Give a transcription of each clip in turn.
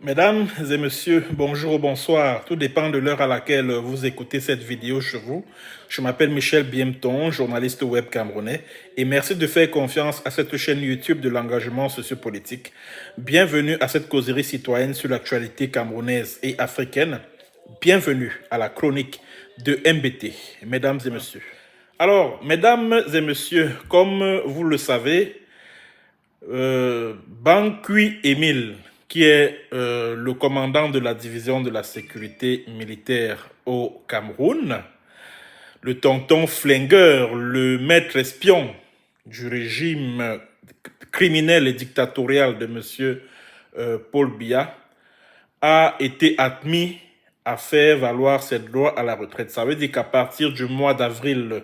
Mesdames et messieurs, bonjour ou bonsoir. Tout dépend de l'heure à laquelle vous écoutez cette vidéo chez vous. Je m'appelle Michel Biemton, journaliste web camerounais, et merci de faire confiance à cette chaîne YouTube de l'engagement sociopolitique. Bienvenue à cette causerie citoyenne sur l'actualité camerounaise et africaine. Bienvenue à la chronique de MBT, mesdames et messieurs. Alors, mesdames et messieurs, comme vous le savez, Bankui Émile, qui est le commandant de la division de la sécurité militaire au Cameroun, le tonton flingueur, le maître espion du régime criminel et dictatorial de M. Paul Biya, a été admis à faire valoir ses droits à la retraite. Ça veut dire qu'à partir du mois d'avril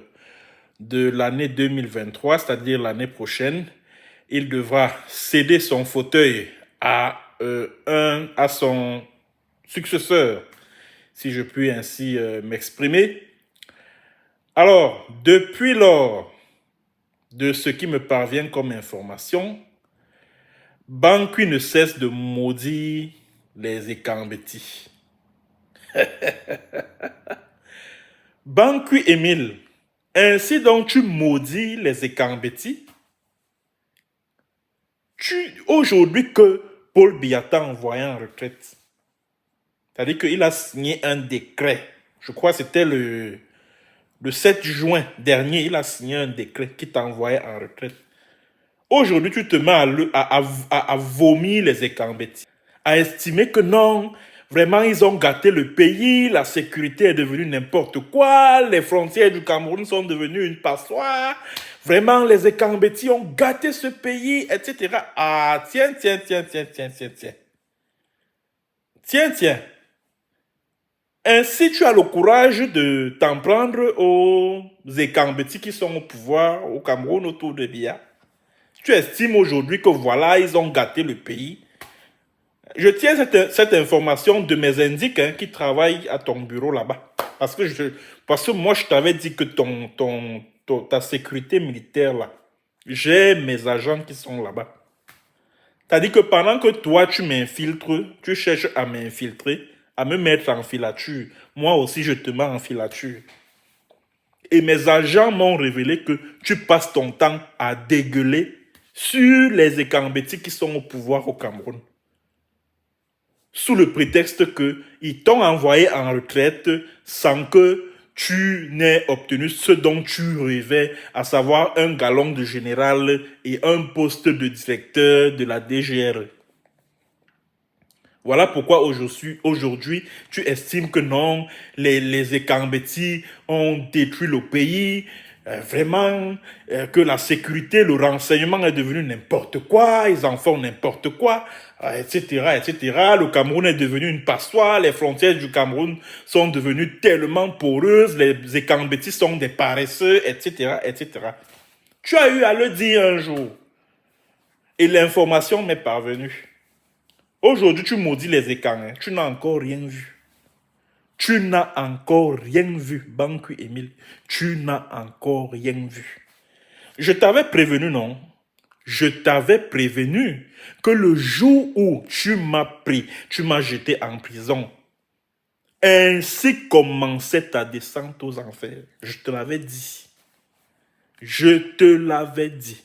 de l'année 2023, c'est-à-dire l'année prochaine, il devra céder son fauteuil à son successeur, si je puis ainsi m'exprimer. Alors, depuis lors de ce qui me parvient comme information, Bankui ne cesse de maudire les Ekambeti. Bankui Émile, ainsi donc tu maudis les Ekambeti. Aujourd'hui que Paul Biya t'a envoyé en retraite, c'est-à-dire qu'il a signé un décret, je crois que c'était le 7 juin dernier, il a signé un décret qui t'a envoyé en retraite. Aujourd'hui, tu te mets à vomir les Ekambeti, à estimer que non, vraiment, ils ont gâté le pays, la sécurité est devenue n'importe quoi, les frontières du Cameroun sont devenues une passoire, vraiment, les Ekambeti ont gâté ce pays, etc. Ah, tiens. Ainsi, tu as le courage de t'en prendre aux Ekambeti qui sont au pouvoir au Cameroun autour de Biya. Tu estimes aujourd'hui que voilà, ils ont gâté le pays. Je tiens cette information de mes indiques qui travaillent à ton bureau là-bas. Parce que moi, je t'avais dit que ta sécurité militaire là, j'ai mes agents qui sont là-bas. C'est-à-dire que pendant que toi, tu m'infiltres, tu cherches à m'infiltrer, à me mettre en filature, moi aussi, je te mets en filature. Et mes agents m'ont révélé que tu passes ton temps à dégueuler sur les Ekambeti qui sont au pouvoir au Cameroun, sous le prétexte qu'ils t'ont envoyé en retraite sans que tu n'aies obtenu ce dont tu rêvais, à savoir un galon de général et un poste de directeur de la DGR. Voilà pourquoi aujourd'hui, tu estimes que non, les Ekambeti ont détruit le pays, vraiment, que la sécurité, le renseignement est devenu n'importe quoi, ils en font n'importe quoi, etc., etc. Le Cameroun est devenu une passoire, les frontières du Cameroun sont devenues tellement poreuses, les Ekambeti sont des paresseux, etc., etc. Tu as eu à le dire un jour, et l'information m'est parvenue. Aujourd'hui, tu maudis les Ekambeti, tu n'as encore rien vu. Tu n'as encore rien vu, Bankui Émile. Tu n'as encore rien vu. Je t'avais prévenu, non? Je t'avais prévenu que le jour où tu m'as pris, tu m'as jeté en prison, ainsi commençait ta descente aux enfers. Je te l'avais dit. Je te l'avais dit.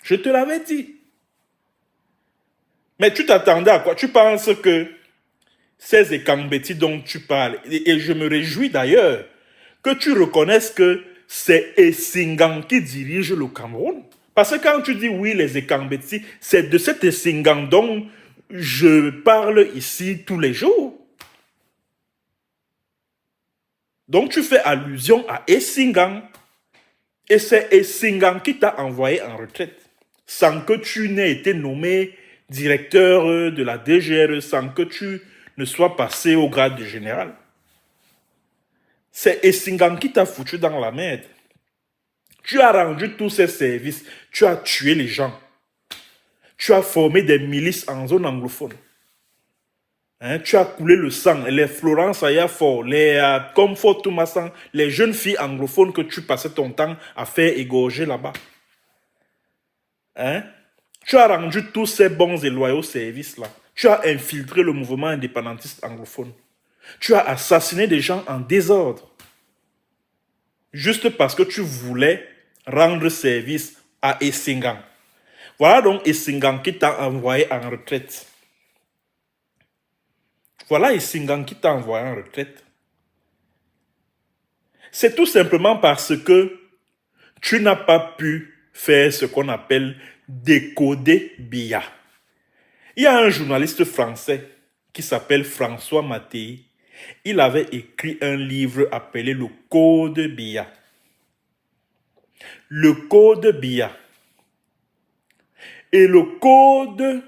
Je te l'avais dit. Mais tu t'attendais à quoi? Tu penses que ces Ekambeti dont tu parles, et je me réjouis d'ailleurs que tu reconnaisses que c'est Essingan qui dirige le Cameroun. Parce que quand tu dis oui, les Ekambeti, c'est de cet Essingan dont je parle ici tous les jours. Donc tu fais allusion à Essingan. Et c'est Essingan qui t'a envoyé en retraite, sans que tu n'aies été nommé directeur de la DGR, sans que tu ne sois passé au grade de général. C'est Essingan qui t'a foutu dans la merde. Tu as rendu tous ces services. Tu as tué les gens. Tu as formé des milices en zone anglophone. Hein, tu as coulé le sang. Les Florence Ayafort, les Comfort Thomasan, les jeunes filles anglophones que tu passais ton temps à faire égorger là-bas. Hein? Tu as rendu tous ces bons et loyaux services-là. Tu as infiltré le mouvement indépendantiste anglophone. Tu as assassiné des gens en désordre. Juste parce que tu voulais rendre service à Essingan. Voilà donc Essingan qui t'a envoyé en retraite. Voilà Essingan qui t'a envoyé en retraite. C'est tout simplement parce que tu n'as pas pu faire ce qu'on appelle décoder Biya. Il y a un journaliste français qui s'appelle François Mattei. Il avait écrit un livre appelé Le Code Biya. Le Code Biya. Et le code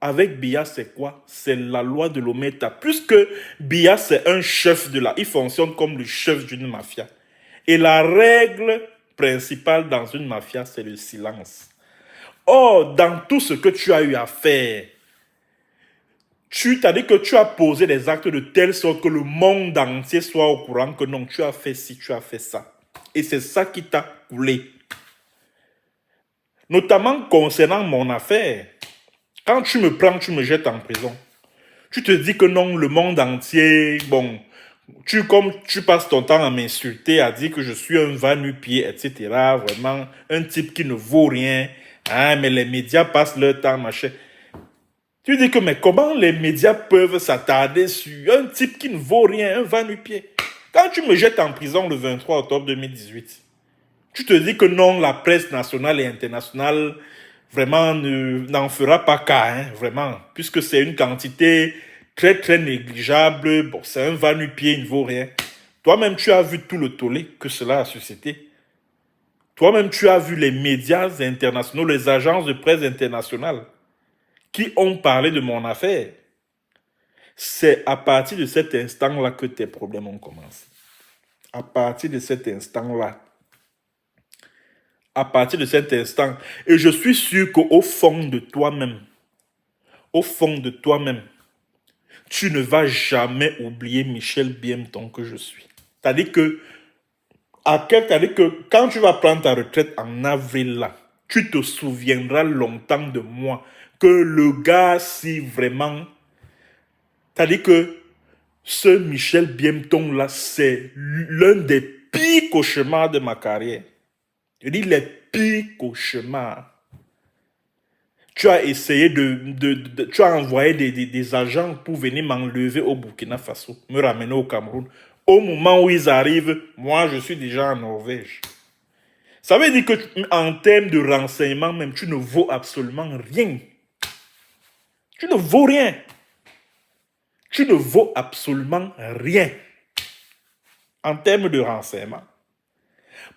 avec Biya, c'est quoi? C'est la loi de l'Omerta. Puisque Biya, c'est un chef de la... Il fonctionne comme le chef d'une mafia. Et la règle principale dans une mafia, c'est le silence. Or, dans tout ce que tu as eu à faire, tu t'as dit que tu as posé des actes de telle sorte que le monde entier soit au courant que non, tu as fait ci, tu as fait ça. Et c'est ça qui t'a coulé. Notamment concernant mon affaire. Quand tu me prends, tu me jettes en prison. Tu te dis que non, le monde entier, bon, comme tu passes ton temps à m'insulter, à dire que je suis un va-nu-pied, etc. Vraiment, un type qui ne vaut rien. Hein, mais les médias passent leur temps, machin. Tu dis que, mais comment les médias peuvent s'attarder sur un type qui ne vaut rien, un va-nu-pied? Quand tu me jettes en prison le 23 octobre 2018, tu te dis que non, la presse nationale et internationale vraiment n'en fera pas cas, hein, vraiment, puisque c'est une quantité très très négligeable. Bon, c'est un va-nu-pied, il ne vaut rien. Toi-même, tu as vu tout le tollé que cela a suscité. Toi-même, tu as vu les médias internationaux, les agences de presse internationales qui ont parlé de mon affaire. C'est à partir de cet instant-là que tes problèmes ont commencé. À partir de cet instant-là. À partir de cet instant. Et je suis sûr qu'au fond de toi-même, tu ne vas jamais oublier Michel Biemton que je suis. C'est-à-dire que, quand tu vas prendre ta retraite en avril là, tu te souviendras longtemps de moi. Que le gars, si vraiment... C'est-à-dire que ce Michel Biemton là, c'est l'un des pires cauchemars de ma carrière. Je dis les pires cauchemars. Tu as essayé tu as envoyé des agents pour venir m'enlever au Burkina Faso, me ramener au Cameroun. Au moment où ils arrivent, moi, je suis déjà en Norvège. Ça veut dire que en termes de renseignement, même, tu ne vaux absolument rien. Tu ne vaux rien. Tu ne vaux absolument rien en termes de renseignement.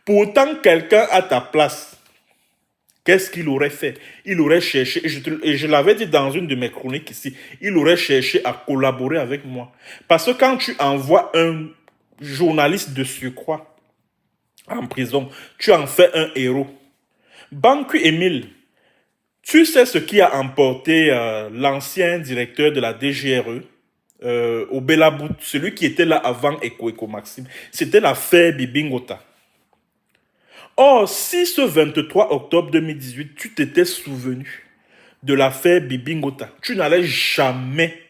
Pourtant, quelqu'un à ta place, qu'est-ce qu'il aurait fait? Il aurait cherché, et je l'avais dit dans une de mes chroniques ici, il aurait cherché à collaborer avec moi. Parce que quand tu envoies un journaliste de surcroît en prison, tu en fais un héros. Banku Emile, tu sais ce qui a emporté l'ancien directeur de la DGRE au Belabout, celui qui était là avant Eko Maxime. C'était l'affaire Bibingota. Or, si ce 23 octobre 2018, tu t'étais souvenu de l'affaire Bibingota, tu n'allais jamais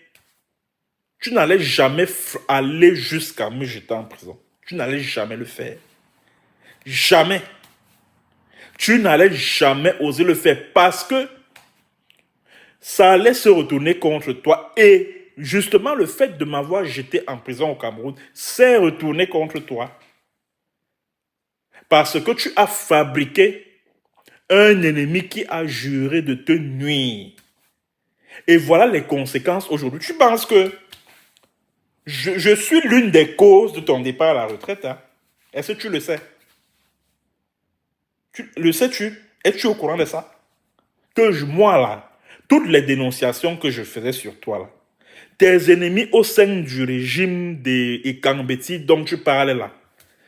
aller jusqu'à me jeter en prison. Tu n'allais jamais le faire. Jamais. Tu n'allais jamais oser le faire parce que ça allait se retourner contre toi. Et justement, le fait de m'avoir jeté en prison au Cameroun s'est retourné contre toi. Parce que tu as fabriqué un ennemi qui a juré de te nuire. Et voilà les conséquences aujourd'hui. Tu penses que je suis l'une des causes de ton départ à la retraite. Hein? Est-ce que tu le sais? Le sais-tu? Es-tu au courant de ça? Que moi, là, toutes les dénonciations que je faisais sur toi, là, tes ennemis au sein du régime des Ekambeti dont tu parlais là,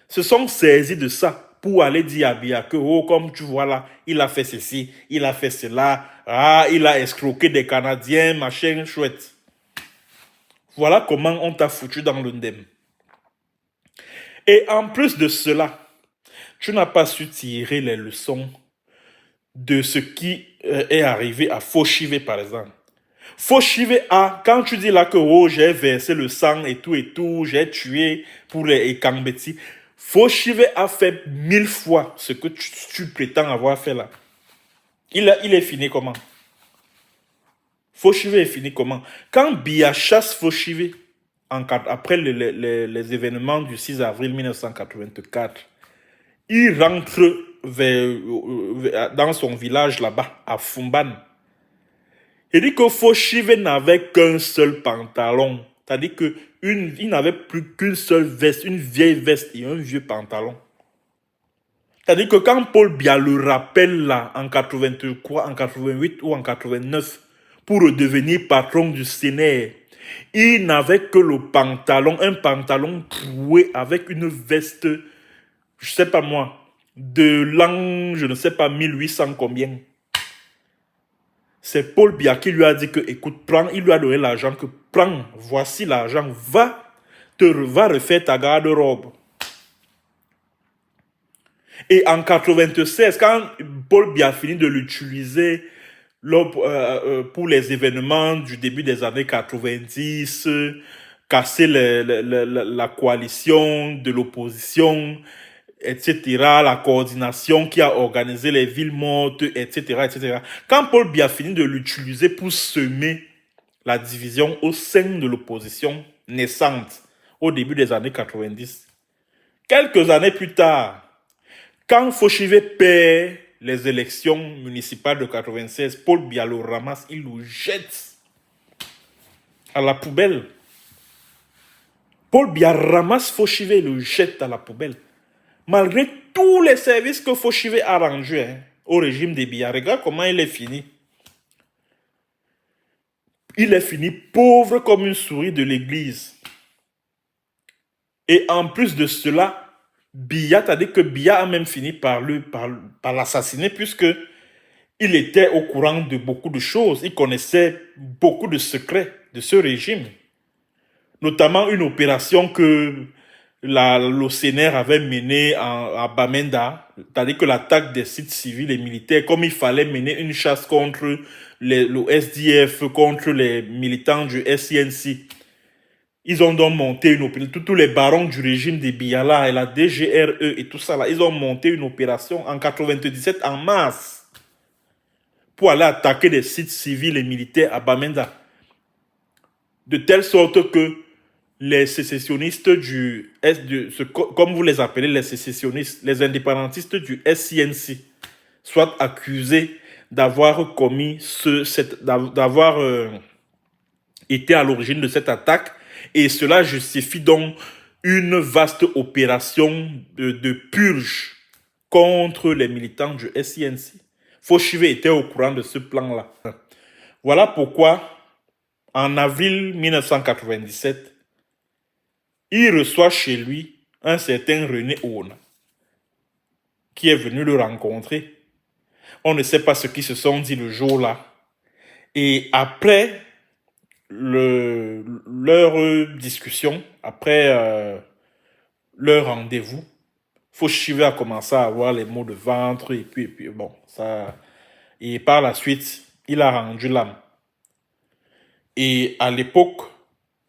se sont saisis de ça pour aller dire à Biya que, oh, comme tu vois là, il a fait ceci, il a fait cela, ah, il a escroqué des Canadiens, machin, chouette. Voilà comment on t'a foutu dans le ndem. Et en plus de cela, tu n'as pas su tirer les leçons de ce qui est arrivé à Foshive, par exemple. Foshive a, quand tu dis là que oh, j'ai versé le sang et tout, j'ai tué pour les Kambeti, Foshive a fait 1000 fois ce que tu prétends avoir fait là. Il est fini comment? Foshive est fini comment? Quand Biya chasse Foshive, après les événements du 6 avril 1984, il rentre dans son village là-bas, à Fumban. Il dit que Foshive n'avait qu'un seul pantalon. C'est-à-dire qu'il n'avait plus qu'une seule veste, une vieille veste et un vieux pantalon. C'est-à-dire que quand Paul Biya le rappelle là, en 83, en 88 ou en 89, pour redevenir patron du Sénat, il n'avait que le pantalon, un pantalon troué avec une veste, je sais pas moi, de l'an, je ne sais pas, 1800 combien. C'est Paul Biya qui lui a dit que, écoute, prends, il lui a donné l'argent, que prends, voici l'argent, va refaire ta garde-robe. Et en 96, quand Paul Biya a fini de l'utiliser pour les événements du début des années 90, casser la coalition de l'opposition, etc., la coordination qui a organisé les villes mortes, etc., etc. Quand Paul Biya a fini de l'utiliser pour semer la division au sein de l'opposition naissante au début des années 90, quelques années plus tard, quand Foshive perd les élections municipales de 96, Paul Biya le ramasse, il le jette à la poubelle. Paul Biya ramasse Foshive et le jette à la poubelle. Malgré tous les services que Foshive a rendus au régime des Biya, regarde comment il est fini. Il est fini pauvre comme une souris de l'église. Et en plus de cela, Biya, c'est-à-dire que Biya a même fini par l'assassiner puisque il était au courant de beaucoup de choses. Il connaissait beaucoup de secrets de ce régime. Notamment une opération que le CNR avait menée à Bamenda, c'est-à-dire que l'attaque des sites civils et militaires, comme il fallait mener une chasse contre le SDF, contre les militants du SCNC. Ils ont donc monté une opération, tous les barons du régime des Biyala et la DGRE et tout ça là, ils ont monté une opération en 97 en mars pour aller attaquer des sites civils et militaires à Bamenda. De telle sorte que les sécessionnistes comme vous les appelez, les sécessionnistes, les indépendantistes du SCNC, soient accusés d'avoir commis d'avoir été à l'origine de cette attaque. Et cela justifie donc une vaste opération de purge contre les militants du SCNC. Foshive était au courant de ce plan-là. Voilà pourquoi, en avril 1997, il reçoit chez lui un certain René Ouna, qui est venu le rencontrer. On ne sait pas ce qu'ils se sont dit le jour-là. Et après leur discussion, après leur rendez-vous, Foshive a commencé à avoir les maux de ventre et puis bon, ça. Et par la suite, il a rendu l'âme. Et à l'époque,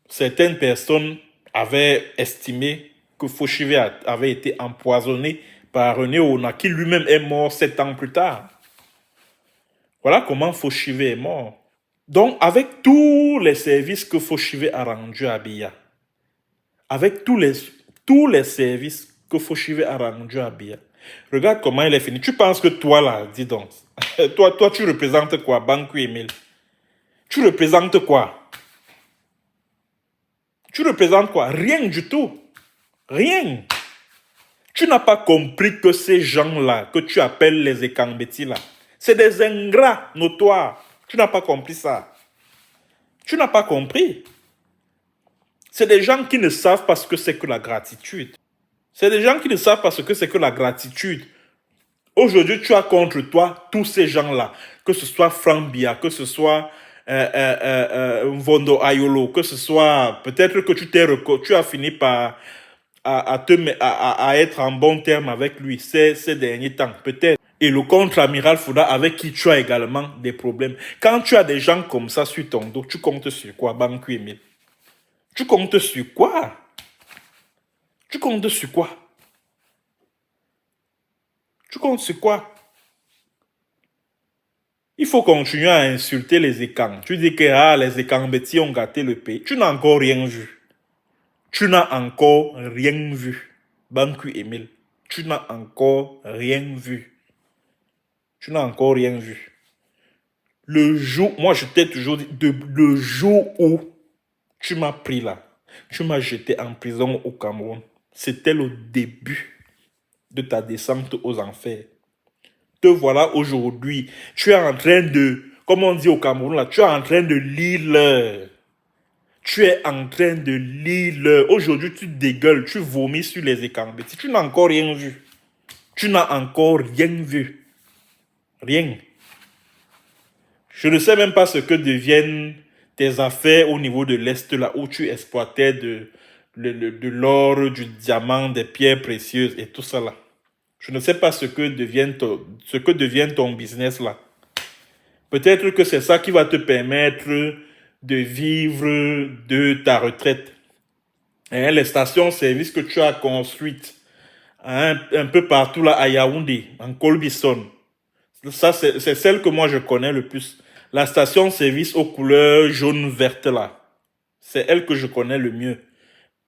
certaines personnes avaient estimé que Foshive avait été empoisonné par René Ouna, qui lui-même est mort 7 ans plus tard. Voilà comment Foshive est mort. Donc, avec tous les services que Foshive a rendus à Biya, avec tous les services que Foshive a rendus à Biya, regarde comment il est fini. Tu penses que toi, là, dis donc, toi, tu représentes quoi, Bankou Emile? Tu représentes quoi? Tu représentes quoi? Rien du tout. Rien. Tu n'as pas compris que ces gens-là, que tu appelles les Ekambeti, là, c'est des ingrats notoires. Tu n'as pas compris ça. Tu n'as pas compris. C'est des gens qui ne savent pas ce que c'est que la gratitude. C'est des gens qui ne savent pas ce que c'est que la gratitude. Aujourd'hui, tu as contre toi tous ces gens-là, que ce soit Frank Bia, que ce soit Vondo Ayolo, que ce soit peut-être que tu as fini par à être en bon terme avec lui ces derniers temps, peut-être. Et le contre-amiral Fouda, avec qui tu as également des problèmes. Quand tu as des gens comme ça sur ton dos, tu comptes sur quoi, Banku Emile? Tu comptes sur quoi? Tu comptes sur quoi? Tu comptes sur quoi? Il faut continuer à insulter les écans. Tu dis que les écambétis ont gâté le pays. Tu n'as encore rien vu. Tu n'as encore rien vu. Banku Emile, tu n'as encore rien vu. Tu n'as encore rien vu. Le jour, moi je t'ai toujours dit, le jour où tu m'as pris là, tu m'as jeté en prison au Cameroun, c'était le début de ta descente aux enfers. Te voilà aujourd'hui, tu es en train de, comme on dit au Cameroun là, tu es en train de lire l'heure. Tu es en train de lire l'heure. Aujourd'hui, tu dégueules, tu vomis sur les écambétis. Tu n'as encore rien vu. Tu n'as encore rien vu. Rien. Je ne sais même pas ce que deviennent tes affaires au niveau de l'Est, là où tu exploitais de l'or, du diamant, des pierres précieuses et tout ça là. Je ne sais pas ce que devient ton business là. Peut-être que c'est ça qui va te permettre de vivre de ta retraite. Et les stations-service que tu as construites un peu partout là à Yaoundé, en Colbison, ça c'est celle que moi je connais le plus. La station-service aux couleurs jaune-verte là, c'est elle que je connais le mieux.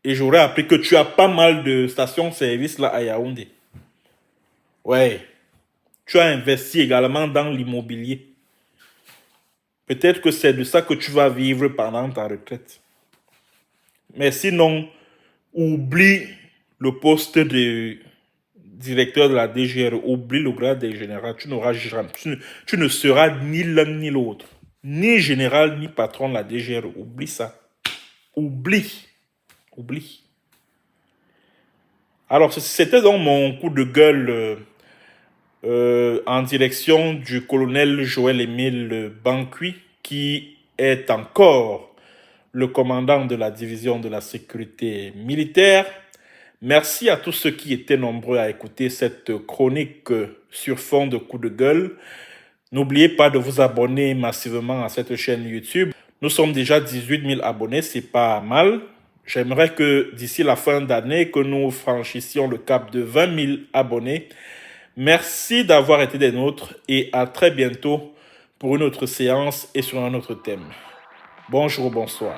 Et j'aurais appris que tu as pas mal de stations-service là à Yaoundé. Ouais. Tu as investi également dans l'immobilier. Peut-être que c'est de ça que tu vas vivre pendant ta retraite. Mais sinon, oublie le poste de directeur de la DGR, oublie le grade des généraux. Tu n'auras jamais, tu ne seras ni l'un ni l'autre. Ni général, ni patron de la DGR. Oublie ça. Oublie. Oublie. Alors, c'était donc mon coup de gueule en direction du colonel Joël-Émile Banqui, qui est encore le commandant de la division de la sécurité militaire. Merci à tous ceux qui étaient nombreux à écouter cette chronique sur fond de coup de gueule. N'oubliez pas de vous abonner massivement à cette chaîne YouTube. Nous sommes déjà 18 000 abonnés, c'est pas mal. J'aimerais que d'ici la fin d'année, que nous franchissions le cap de 20 000 abonnés. Merci d'avoir été des nôtres et à très bientôt pour une autre séance et sur un autre thème. Bonjour, bonsoir.